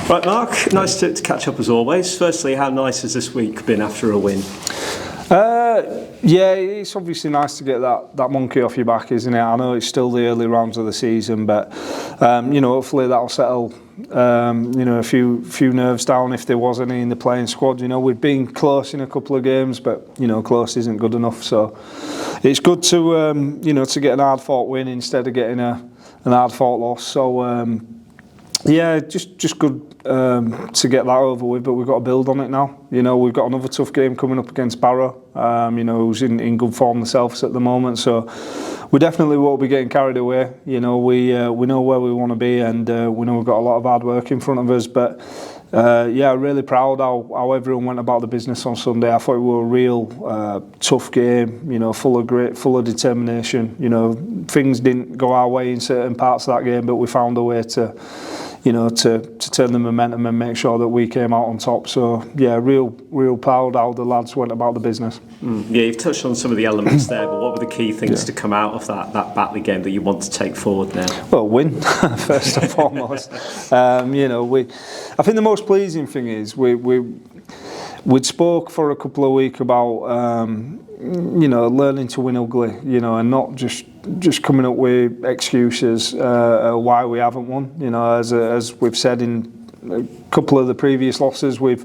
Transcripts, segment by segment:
Right, Mark, nice to catch up as always. Firstly, how nice has this week been after a win? Yeah, it's obviously nice to get that monkey off your back, isn't it? I know it's still the early rounds of the season, but hopefully that'll settle a few nerves down if there was any in the playing squad. We've been close in a couple of games, but close isn't good enough. So it's good to to get an hard-fought win instead of getting an hard-fought loss. So yeah, just good to get that over with, but we've got to build on it now. We've got another tough game coming up against Barrow, who's in good form themselves at the moment. So we definitely won't be getting carried away. We know where we want to be, and we know we've got a lot of hard work in front of us. But really proud how everyone went about the business on Sunday. I thought it was a real tough game. Full of grit, full of determination. Things didn't go our way in certain parts of that game, but we found a way to turn the momentum and make sure that we came out on top. So yeah, real proud how the lads went about the business. Yeah, you've touched on some of the elements there, but what were the key things to come out of that Batley game that you want to take forward now? Well, win first and foremost. I think the most pleasing thing is we'd spoke for a couple of weeks about learning to win ugly, and not just coming up with excuses why we haven't won. As we've said in a couple of the previous losses, we've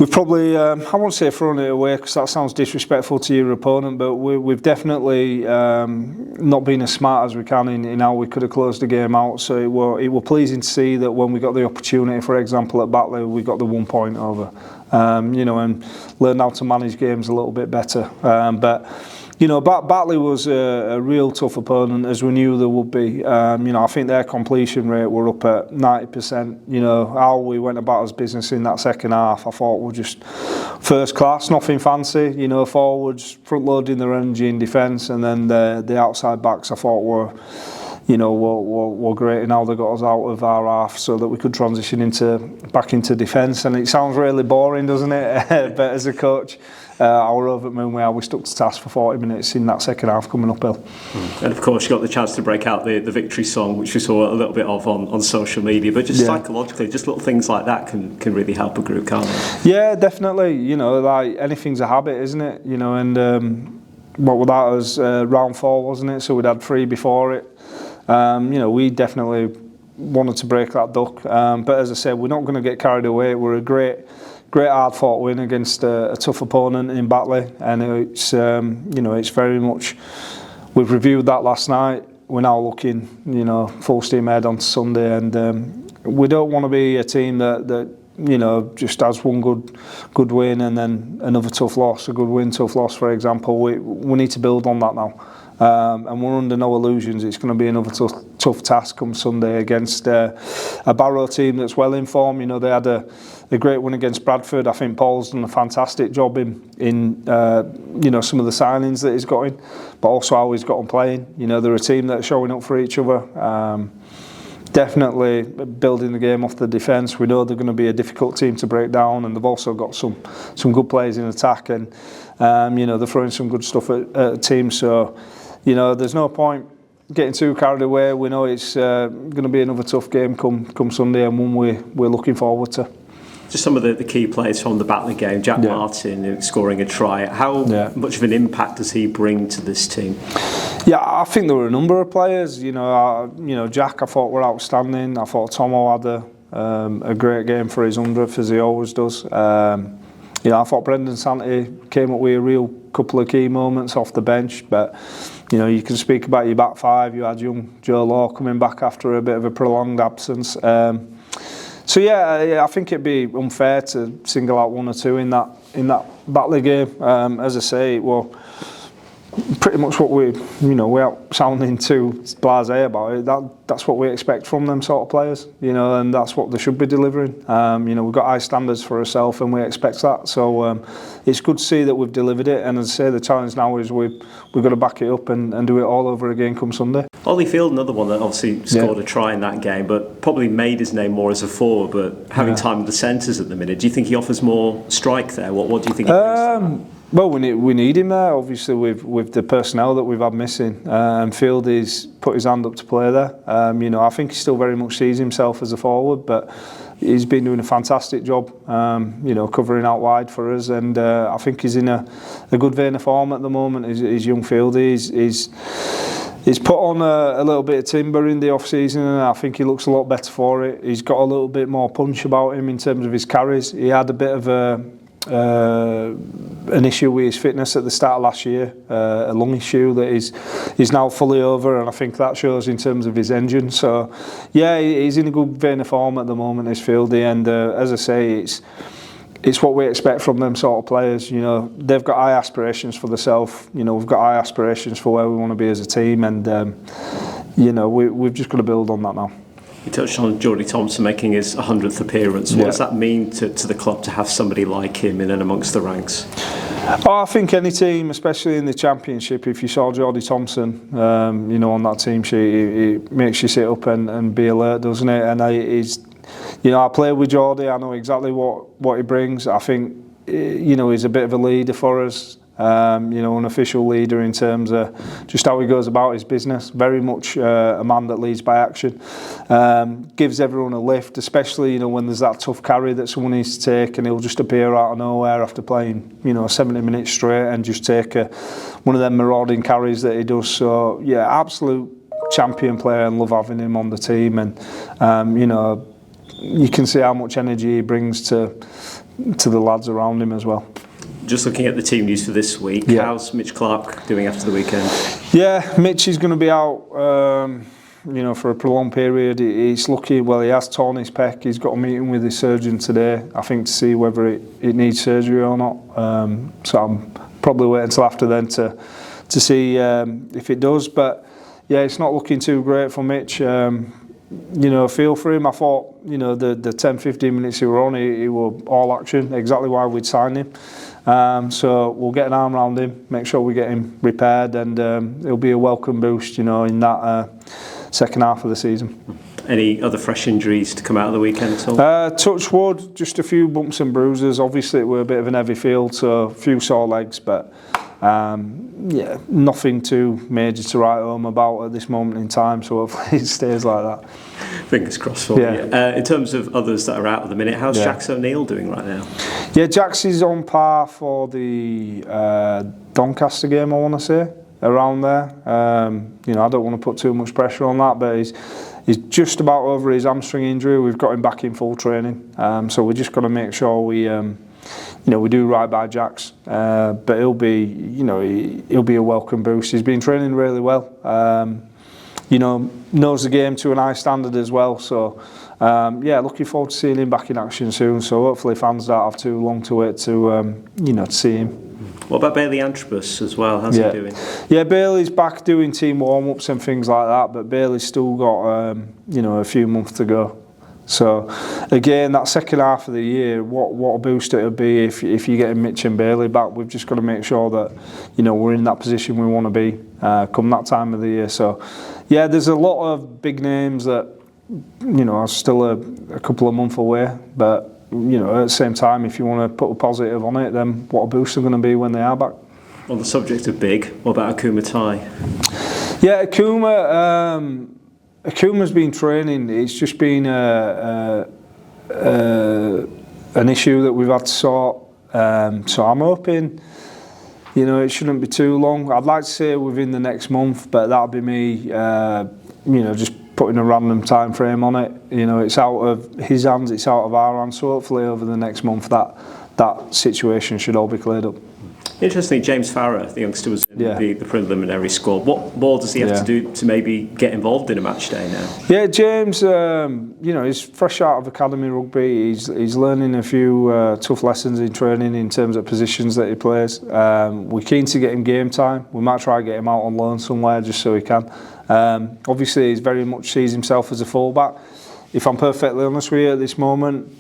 probably I won't say thrown it away because that sounds disrespectful to your opponent, but we've definitely not been as smart as we can in how we could have closed the game out. So it were pleasing to see that when we got the opportunity, for example at Batley, we got the 1 point over. And learned how to manage games a little bit better. But Batley was a real tough opponent, as we knew there would be. I think their completion rate were up at 90%. How we went about as business in that second half, I thought were just first class, nothing fancy. Forwards front loading their energy in defence, and then the outside backs I thought were great in how they got us out of our half so that we could transition back into defence. And it sounds really boring, doesn't it? But as a coach, I were over at Moon where we stuck to task for 40 minutes in that second half coming uphill. And of course you got the chance to break out the victory song, which we saw a little bit of on social media, but just psychologically, just little things like that can really help a group, can't they? Yeah, definitely. Like anything's a habit, isn't it? And what was that as round 4, wasn't it? So we'd had 3 before it. We definitely wanted to break that duck, but as I said, we're not going to get carried away. We're a great hard-fought win against a tough opponent in Batley, and it's it's very much. We've reviewed that last night. We're now looking, full steam ahead on Sunday, and we don't want to be a team that just has one good win and then another tough loss, a good win, tough loss, for example. We need to build on that now. And we're under no illusions. It's going to be another tough task come Sunday against a Barrow team that's well in form. They had a great win against Bradford. I think Paul's done a fantastic job in some of the signings that he's got in, but also how he's got them playing. They're a team that's showing up for each other. Definitely building the game off the defence. We know they're going to be a difficult team to break down, and they've also got some good players in attack, and they're throwing some good stuff at a team. So. There's no point getting too carried away. We know it's going to be another tough game come Sunday, and one we're looking forward to. Just some of the key players from the Batley game. Jack Martin scoring a try. How much of an impact does he bring to this team? Yeah, I think there were a number of players. Jack I thought were outstanding. I thought Tomo had a great game for his 100th, as he always does. I thought Brendan Santi came up with a real couple of key moments off the bench, but you can speak about your back 5. You had young Joe Law coming back after a bit of a prolonged absence. So I think it'd be unfair to single out 1 or 2 in that Batley game. As I say, well, pretty much what without sounding too blasé about it, that's what we expect from them sort of players, and that's what they should be delivering. We've got high standards for ourselves, and we expect that. So it's good to see that we've delivered it. And as I say, the challenge now is we've got to back it up and do it all over again come Sunday. Ollie Field, another one that obviously scored a try in that game, but probably made his name more as a forward, but having time with the centres at the minute. Do you think he offers more strike there? What do you think he brings to that? Well, we need him there, obviously, with the personnel that we've had missing. And Field has put his hand up to play there. I think he still very much sees himself as a forward, but he's been doing a fantastic job, you know, covering out wide for us, and I think he's in a good vein of form at the moment. He's young fielder. He's put on a little bit of timber in the off-season, and I think he looks a lot better for it. He's got a little bit more punch about him in terms of his carries. He had a bit of an issue with his fitness at the start of last year, a lung issue that is now fully over, and I think that shows in terms of his engine. So yeah, he's in a good vein of form at the moment, this fieldy, and as I say, it's what we expect from them sort of players. You know, they've got high aspirations for themselves. You know, we've got high aspirations for where we want to be as a team, and you know, we've just got to build on that now. You touched on Jordy Thompson making his 100th appearance. What does that mean to the club to have somebody like him in and amongst the ranks? Oh, I think any team, especially in the Championship, if you saw Jordy Thompson, you know, on that team sheet, it makes you sit up and be alert, doesn't it? And you know, I played with Jordy. I know exactly what he brings. I think, you know, he's a bit of a leader for us. You know, an official leader in terms of just how he goes about his business. Very much a man that leads by action. Gives everyone a lift, especially, you know, when there's that tough carry that someone needs to take, and he'll just appear out of nowhere after playing, you know, 70 minutes straight and just take one of them marauding carries that he does. So yeah, absolute champion player, and love having him on the team. And you know, you can see how much energy he brings to the lads around him as well. Just looking at the team news for this week, how's Mitch Clark doing after the weekend? Yeah, Mitch is going to be out, you know, for a prolonged period. He's lucky. Well, he has torn his pec. He's got a meeting with his surgeon today, I think, to see whether it needs surgery or not. So I'm probably waiting until after then to see if it does. But yeah, it's not looking too great for Mitch. You know, feel for him. I thought, you know, the 10-15 minutes he were on, he were all action, exactly why we'd signed him. So we'll get an arm around him, make sure we get him repaired, and it'll be a welcome boost, you know, in that second half of the season. Any other fresh injuries to come out of the weekend at all? Touch wood, just a few bumps and bruises. Obviously, it were a bit of an heavy field, so a few sore legs, but yeah, nothing too major to write home about at this moment in time, so hopefully it stays like that. Fingers crossed for you. In terms of others that are out at the minute, how's Jax O'Neill doing right now? Yeah, Jax is on par for the Doncaster game, I want to say, around there. You know, I don't want to put too much pressure on that, but he's just about over his hamstring injury. We've got him back in full training, so we're just got to make sure we, you know, we do right by Jax. But he'll be, you know, he'll be a welcome boost. He's been training really well. You know, knows the game to an high standard as well. So, yeah, looking forward to seeing him back in action soon. So hopefully fans don't have too long to wait to, you know, to see him. What about Bailey Antrobus as well? How's he doing? Yeah, Bailey's back doing team warm-ups and things like that, but Bailey's still got, you know, a few months to go. So, again, that second half of the year, what a boost it would be if you're getting Mitch and Bailey back. We've just got to make sure that, you know, we're in that position we want to be come that time of the year. So, yeah, there's a lot of big names that, you know, are still a couple of months away. But, you know, at the same time, if you want to put a positive on it, then what a boost they're going to be when they are back. On the subject of big, what about Akuma Tai? Yeah, Akuma's been training. It's just been an issue that we've had to sort. So I'm hoping, you know, it shouldn't be too long. I'd like to say within the next month, but that'll be me, you know, just putting a random time frame on it. You know, it's out of his hands, it's out of our hands. So hopefully over the next month that situation should all be cleared up. Interestingly, James Farrer, the youngster, was in the preliminary squad. What more does he have to do to maybe get involved in a match day now? Yeah, James, you know, he's fresh out of academy rugby. He's learning a few tough lessons in training in terms of positions that he plays. We're keen to get him game time. We might try to get him out on loan somewhere just so he can. Obviously, he very much sees himself as a fullback. If I'm perfectly honest with you at this moment,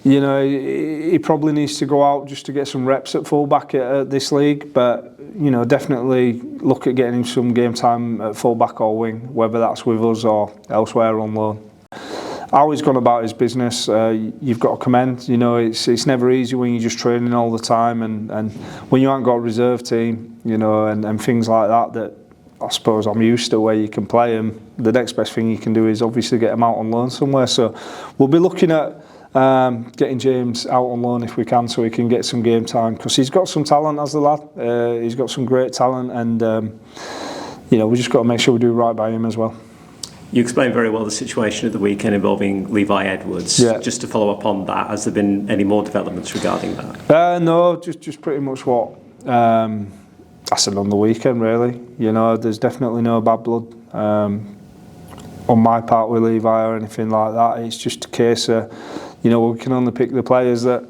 you know, he probably needs to go out just to get some reps at fullback at this league, but, you know, definitely look at getting him some game time at fullback or wing, whether that's with us or elsewhere on loan. How he's gone about his business, you've got to commend. You know, it's never easy when you're just training all the time, and when you haven't got a reserve team, you know, and things like that I suppose I'm used to, where you can play them, the next best thing you can do is obviously get them out on loan somewhere. So we'll be looking at getting James out on loan if we can, so he can get some game time, because he's got some talent as the lad. He's got some great talent, and we just got to make sure we do right by him as well. You explained very well the situation at the weekend involving Levi Edwards. Yeah. Just to follow up on that, has there been any more developments regarding that? No, just pretty much what I said on the weekend, really. There's definitely no bad blood on my part with Levi or anything like that. It's just a case of, we can only pick the players that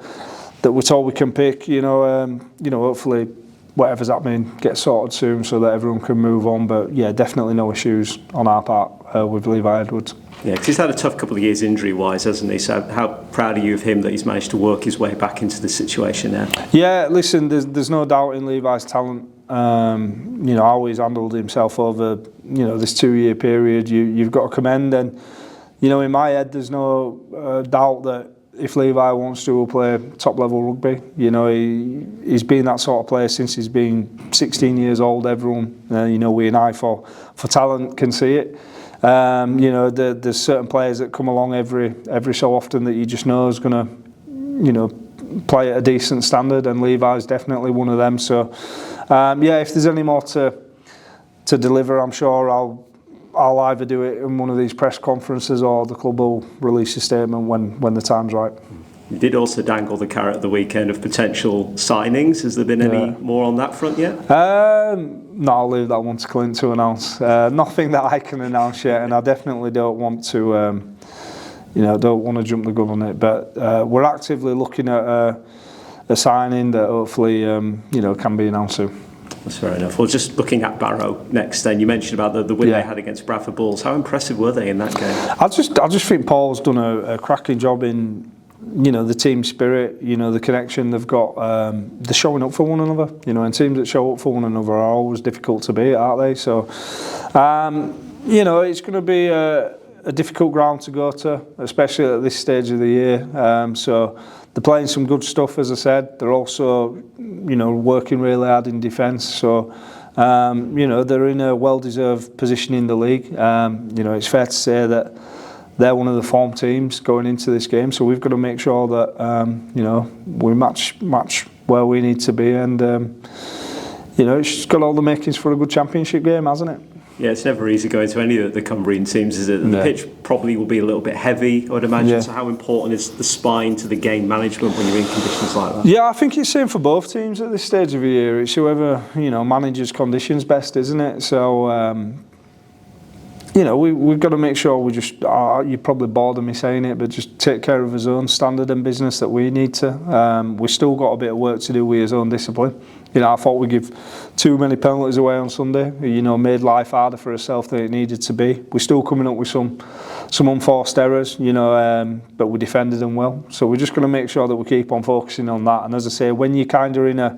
we're told we can pick. Hopefully whatever's happening gets sorted soon so that everyone can move on. But yeah, definitely no issues on our part with Levi Edwards. Yeah, because he's had a tough couple of years injury-wise, hasn't he? So how proud are you of him that he's managed to work his way back into this situation now? Yeah, listen, there's no doubt in Levi's talent. How he's handled himself over, this 2-year period, you've got to commend. And, in my head, there's no doubt that if Levi wants to, he'll play top-level rugby. He's been that sort of player since he's been 16 years old. Everyone, with an eye for talent can see it. There's certain players that come along every so often that you just know is going to, play at a decent standard, and Levi's definitely one of them. So, if there's any more to deliver, I'm sure I'll either do it in one of these press conferences, or the club will release a statement when the time's right. You did also dangle the carrot at the weekend of potential signings. Has there been any more on that front yet? No, I'll leave that one to Clint to announce. Nothing that I can announce yet, and I definitely don't want to, don't want to jump the gun on it. But we're actively looking at a signing that hopefully, can be announced soon. That's fair enough. Well, just looking at Barrow next, then you mentioned about the win they had against Bradford Bulls. How impressive were they in that game? I just think Paul's done a cracking job in, the team spirit, the connection they've got. They're showing up for one another, and teams that show up for one another are always difficult to beat, aren't they? So, it's going to be a difficult ground to go to, especially at this stage of the year. So they're playing some good stuff, as I said. They're also, working really hard in defence. So, they're in a well-deserved position in the league. It's fair to say that they're one of the form teams going into this game. So we've got to make sure that, we match where we need to be. And, it's got all the makings for a good championship game, hasn't it? Yeah, it's never easy going to any of the Cumbrian teams, is it? And the pitch probably will be a little bit heavy, I would imagine. Yeah. So how important is the spine to the game management when you're in conditions like that? Yeah, I think it's the same for both teams at this stage of the year. It's whoever, manages conditions best, isn't it? So, we've got to make sure we just, you're probably bored of me saying it, but just take care of his own standard and business that we need to. We've still got a bit of work to do with his own discipline. I thought we give too many penalties away on Sunday. Made life harder for ourselves than it needed to be. We're still coming up with some unforced errors, but we defended them well. So we're just going to make sure that we keep on focusing on that. And as I say, when you're kind of in a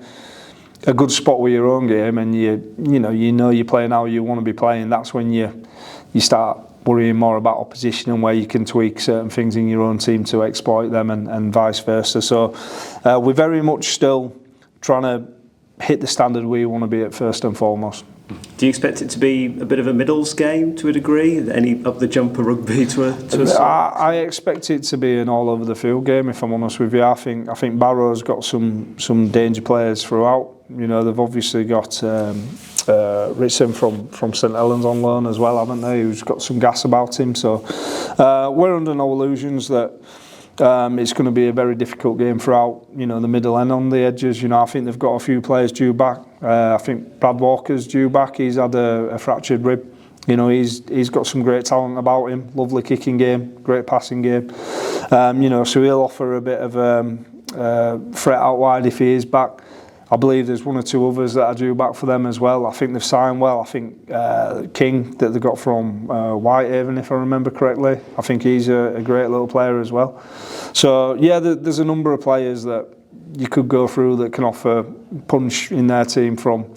good spot with your own game, and you're playing how you want to be playing, that's when you start worrying more about opposition and where you can tweak certain things in your own team to exploit them, and vice versa. So we're very much still trying to hit the standard we want to be at first and foremost. Do you expect it to be a bit of a middles game to a degree? Any up the jumper rugby to a I expect it to be an all over the field game, if I'm honest with you. I think Barrow's got some danger players throughout. They've obviously got Ritson from St Helens on loan as well, haven't they? Who's got some gas about him. So we're under no illusions that it's going to be a very difficult game throughout, the middle and on the edges. I think they've got a few players due back. I think Brad Walker's due back. He's had a fractured rib. He's got some great talent about him. Lovely kicking game, great passing game. So he'll offer a bit of threat out wide if he is back. I believe there's one or two others that are due back for them as well. I think they've signed well. I think King, that they got from Whitehaven, if I remember correctly. I think he's a great little player as well. So yeah, there's a number of players that you could go through that can offer punch in their team from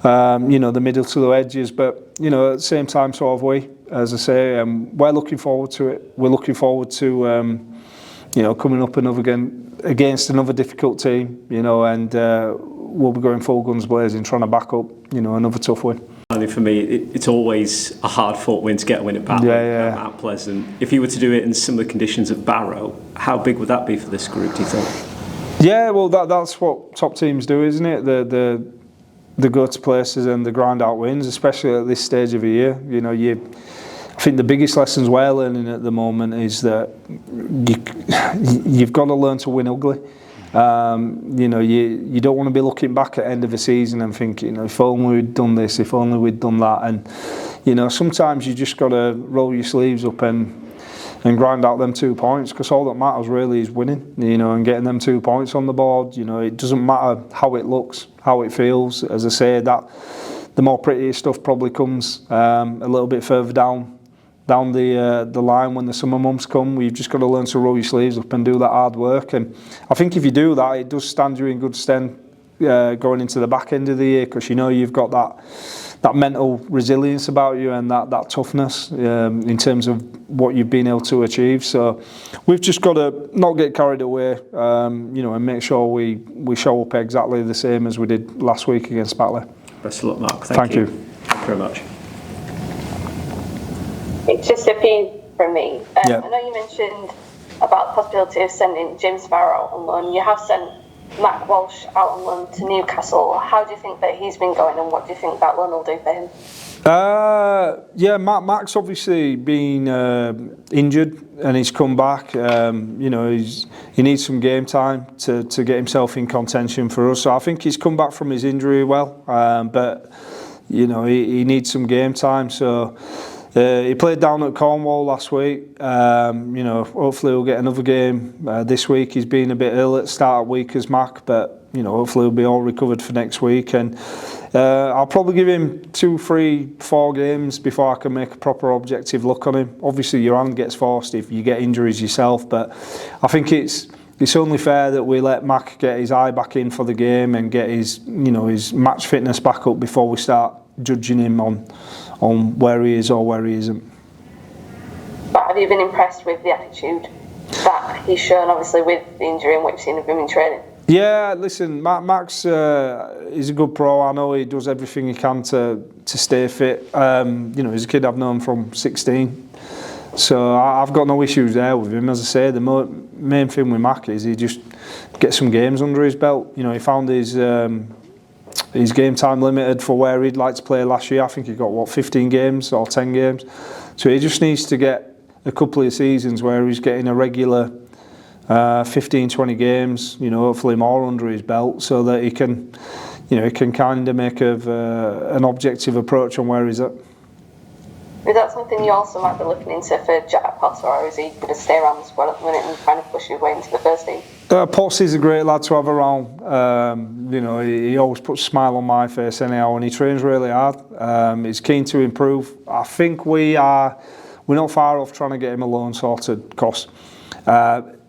the middle to the edges. But at the same time, so have we. As I say, we're looking forward to it. We're looking forward to coming up against another difficult team, and we'll be going full guns blazing, trying to back up, another tough win. Finally, for me, it's always a hard-fought win to get a win at Batley, at Pleasant. If you were to do it in similar conditions at Barrow, how big would that be for this group, do you think? Yeah, well, that's what top teams do, isn't it? The go to places and the grind out wins, especially at this stage of the year. You know, I think the biggest lessons we're learning at the moment is that you've got to learn to win ugly. You know, you don't want to be looking back at the end of the season and thinking, you know, if only we'd done this, if only we'd done that. And, you know, sometimes you just got to roll your sleeves up and grind out them 2 points, because all that matters really is winning, you know, and getting them 2 points on the board. You know, it doesn't matter how it looks, how it feels. As I say, that the more pretty stuff probably comes a little bit further down the line when the summer months come. You've just got to learn to roll your sleeves up and do that hard work. And I think if you do that, it does stand you in good stead going into the back end of the year, because you know you've got that mental resilience about you and that toughness in terms of what you've been able to achieve. So we've just got to not get carried away, you know, and make sure we show up exactly the same as we did last week against Batley. Best of luck, Mark. Thank you. Thank you very much. It's just a few from me. I know you mentioned about the possibility of sending James Farrow on loan. You have sent Mac Walsh out on loan to Newcastle. How do you think that he's been going, and what do you think that loan will do for him? Yeah, Mac's obviously been injured and he's come back. You know, he needs some game time to get himself in contention for us. So I think he's come back from his injury well, but you know, he needs some game time. So he played down at Cornwall last week. You know, hopefully we'll get another game this week. He's been a bit ill at the start of the week as Mac, but you know, hopefully he'll be all recovered for next week. And I'll probably give him 2, 3, 4 games before I can make a proper objective look on him. Obviously your hand gets forced if you get injuries yourself, but I think it's only fair that we let Mac get his eye back in for the game and get his, you know, his match fitness back up before we start judging him on where he is or where he isn't. But have you been impressed with the attitude that he's shown, obviously, with the injury and what you've seen of him in training? Yeah, listen, Max is a good pro. I know he does everything he can to stay fit. You know, he's a kid I've known from 16. So I've got no issues there with him. As I say, the main thing with Mac is he just gets some games under his belt. You know, he found his game time limited for where he'd like to play last year. I think he got, 15 games or 10 games. So he just needs to get a couple of seasons where he's getting a regular 15, 20 games, you know, hopefully more under his belt, so that he can, you know, he can kind of make an objective approach on where he's at. Is that something you also might be looking into for Jack Potter, or is he going to stay around the squad at the minute and kind of push his way into the first team? Potts is a great lad to have around. You know, he always puts a smile on my face anyhow, and he trains really hard. He's keen to improve. I think we're not far off trying to get him a loan sorted, because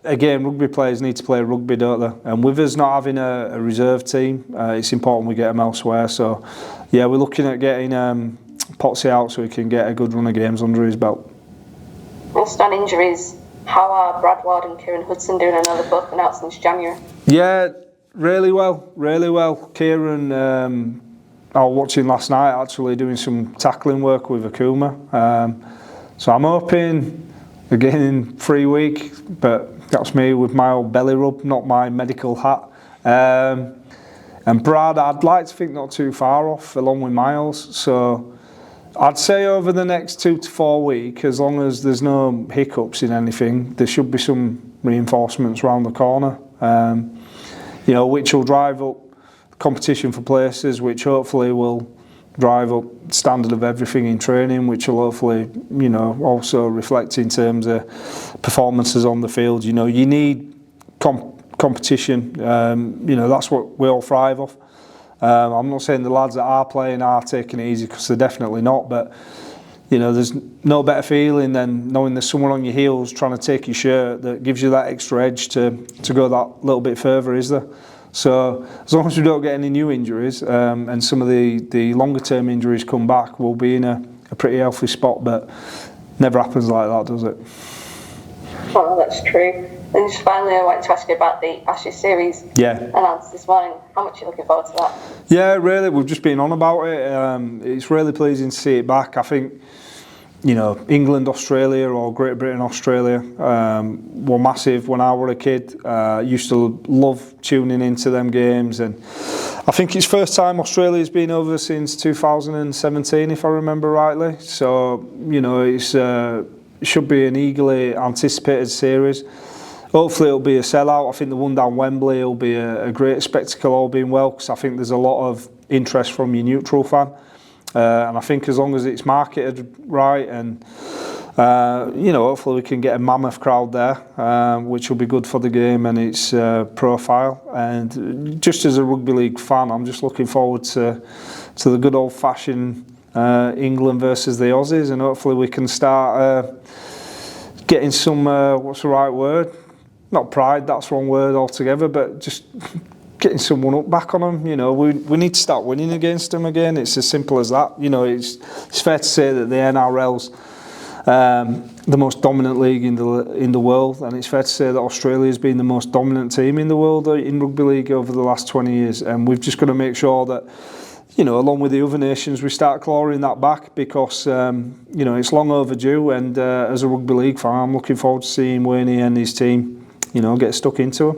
again, rugby players need to play rugby, don't they? And with us not having a reserve team, it's important we get them elsewhere. So yeah, we're looking at getting Potsy out so he can get a good run of games under his belt. Just on injuries, how are Brad Ward and Kieran Hudson doing? I know they've both been out since January. Yeah, really well, really well. Kieran, I was watching last night actually doing some tackling work with Akuma. So I'm hoping again in 3 weeks, but that's me with my old belly rub, not my medical hat. And Brad, I'd like to think not too far off, along with Miles. So I'd say over the next 2 to 4 weeks, as long as there's no hiccups in anything, there should be some reinforcements around the corner, you know, which will drive up competition for places, which hopefully will drive up standard of everything in training, which will hopefully, you know, also reflect in terms of performances on the field. You know, you need competition. You know, that's what we all thrive off. I'm not saying the lads that are playing are taking it easy, because they're definitely not, but you know, there's no better feeling than knowing there's someone on your heels trying to take your shirt that gives you that extra edge to go that little bit further, is there? So as long as we don't get any new injuries, and some of the longer term injuries come back, we'll be in a pretty healthy spot. But never happens like that, does it? Well, that's true. And just finally, I wanted to ask you about the Ashes series announced this morning. How much are you looking forward to that? Yeah, really, we've just been on about it. It's really pleasing to see it back. I think, you know, England, Australia, or Great Britain, Australia were massive when I was a kid. Used to love tuning into them games, and I think it's first time Australia's been over since 2017, if I remember rightly. So, you know, it should be an eagerly anticipated series. Hopefully it'll be a sellout. I think the one down Wembley will be a great spectacle, all being well, because I think there's a lot of interest from your neutral fan. And I think as long as it's marketed right, and you know, hopefully we can get a mammoth crowd there, which will be good for the game and its profile. And just as a rugby league fan, I'm just looking forward to the good old-fashioned England versus the Aussies, and hopefully we can start getting some what's the right word? Not pride, that's the wrong word altogether, but just getting someone up back on them. You know, we need to start winning against them again. It's as simple as that. You know, it's fair to say that the NRL's the most dominant league in the world, and it's fair to say that Australia's been the most dominant team in the world in rugby league over the last 20 years. And we've just got to make sure that, you know, along with the other nations, we start clawing that back, because you know, it's long overdue. And as a rugby league fan, I'm looking forward to seeing Wayne and his team, you know, get stuck into it.